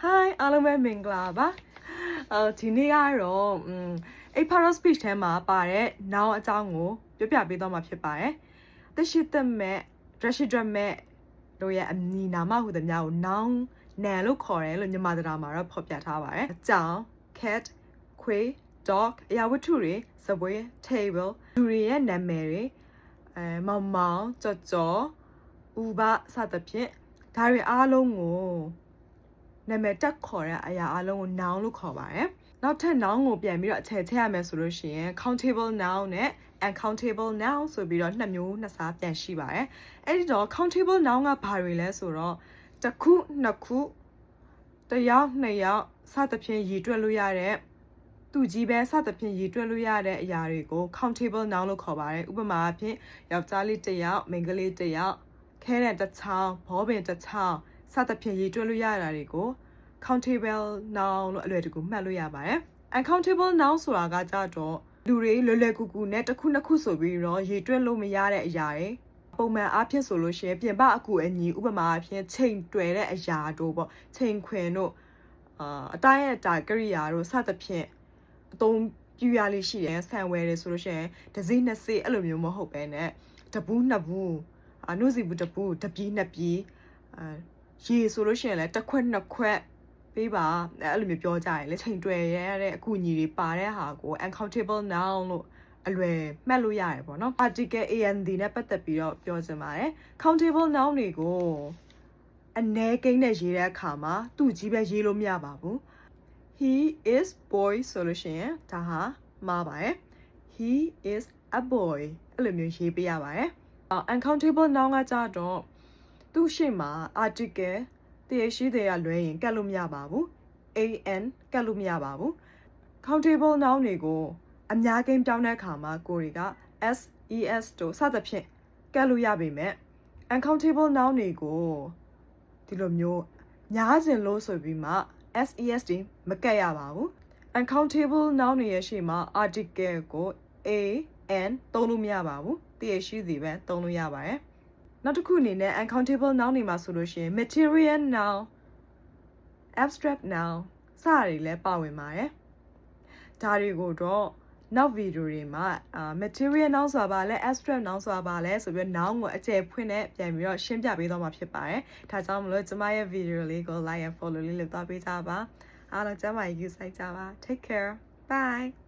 Hi အားလုံးပဲမင်္ဂလာပါဒီနေ့ကတော့A part of speech ထဲမှာပါတဲ့ noun အကြောင်းကိုပြပြပေးသွားမှာဖြစ်ပါတယ်သက်ရှိသက်မဲ့ dress တို့ရဲ့အမည်နာမဟူသည်များကို noun နာလို့ခေါ်တယ်လို့မြန်မာစကားမှာတော့ဖော်ပြထားပါတယ်အကြောင်း cat ခွေး dog အရာဝတ္ထုတွေစပွဲ table လူတွေရဲ့နာမည်တွေမောင်မောင်ကြော်ကြော်ဥပစသဖြင့်ဒါတွေအားလုံးကိုနာမည်တက်ခေါ်တဲ့အရာအလုံးကို noun လို့ခေါ်ပါတယ်။နောက်ထပ် noun ကိုပြန်ပြီးတော့အခြေထည့်ရမယ်ဆိုလို့ရှိရင် countable noun နဲ့ uncountable noun ဆိုပြီးတော့နှစ်မျိုးနှစ်စားပြန်ရှိပါတယ်။အဲ့ဒီတော့ countable noun ကဘာတွေလဲဆိုတော့တစ်ခုနှစ်ခုတစ်ယောက်နှစ်ယောက်စသဖြင့်ရည်တွက်လို့ရတဲ့သူကြီးပဲစသဖြင့်ရည်တွက်လို့ရတဲ့အရာတွေကို countable noun လို့ခေါ်ပါတယ်။ဥပမာအဖြစ်ယောက်ျားလေးတစ်ယောက်မိန်းကလေးတစ်ယောက်ခဲတဲ့တစ်ချောင်းဘောပင်တစ်ချောင်းစသဖြင့်ရည်တွက်လို့ရတာတွေကိုcountable noun လို့အလွယ်တကူမှတ်လို့ရပါတယ်။ uncountable noun ဆိုတာကကြတော့လူတွေလွယ်လွယ်ကူကူနဲ့တစ်ခုနှစ်ခုဆိုပြီးတော့ရေတွက်လို့မရတဲ့အရာတွေပုံမှန်အားဖြင့်ဆိုလို့ရှိရင်ပြင်ပအကူအညီဥပမာအဖြစ်ချိန်တွယ်တဲ့အရာတို့ပေါ့ချိန်ခွင်တို့အတိုင်းအတာကိရိယာတို့စသဖြင့်အသုံးပြုရလိမ့်ရှိတယ်ဆန်ဝယ်တယ်ဆိုလို့ရှိရင်တစ်စီးနှစ်စီးအဲ့လိုမျိုးမဟုတ်ပဲနဲ့တပူးနှစ်ပူးနှုတ်စီဘူးတပူးတပီးနှစ်ပီးရေဆိုလို့ရှိရင်လည်းတစ်ခွက်နှစ်ခွက်ပေးပါအဲ့လိုမျိုးပြောကြရင်လေချိန်တွယ်ရတဲ့အကူအညီတွေပါတဲ့ဟာကို uncountable noun လို့အလွယ်မှတ်လို့ရတယ်ပေါ့နော် article and နဲ့ပတ်သက်ပြီးတော့ပြောချင်ပါတယ် countable noun တွေကိုအနည်းကိန်းနဲ့ရေးတဲ့အခါမှာသူ့ကြီးပဲရေးလို့မရပါဘူး he is boy ဆိုလို့ရှိရင်ဒါဟာမှားပါတယ် he is a boy အဲ့လိုမျိုးရေးပေးရပါတယ် uncountable noun ကကြတော့သူ့ရှေ့မှာ article တရရှိတဲ့ရလွဲရင်ကတ်လို့မရပါဘူး an ကတ်လို့မရပါဘူး countable noun တွေကိုအများကိန်းပြောင်းတဲ့အခါမှာကိုတွေက ses တို့စသဖြင့်ကတ်လို့ရပေမဲ့ uncountable noun တွေကိုဒီလိုမျိုးညားစင်လို့ဆိုပြီးမှ ses တွေမကတ်ရပါဘူး uncountable noun တွေရဲ့ရှေ့မှာ article ကို an သုံးလို့မရပါဘူးတရရှိသည်ပဲသုံးလို့ရပါတယ်နောက်တစ်ခုအနေနဲ့ uncountable noun တွေမှာဆိုလို့ရှိရင် material noun abstract noun စတာတွေလည်းပါဝင်ပါတယ်ဒါတွေကိုတော့နောက်ဗီဒီယိုတွေမှာmaterial noun ဆိုတာပါလဲ abstract noun ဆိုတာပါလဲဆိုပြီး noun ကိုအကျယ်ဖွင့်နဲ့ပြန်ပြီးတော့ရှင်းပြပေးသွားမှာဖြစ်ပါတယ်ဒါကြောင့်မလို့ကျမရဲ့ဗီဒီယိုလေးကို like and follow လေးလုပ်သွားပေးကြပါအားလုံးကျမရဲ့ use ဆိုင်ကြပါ take care bye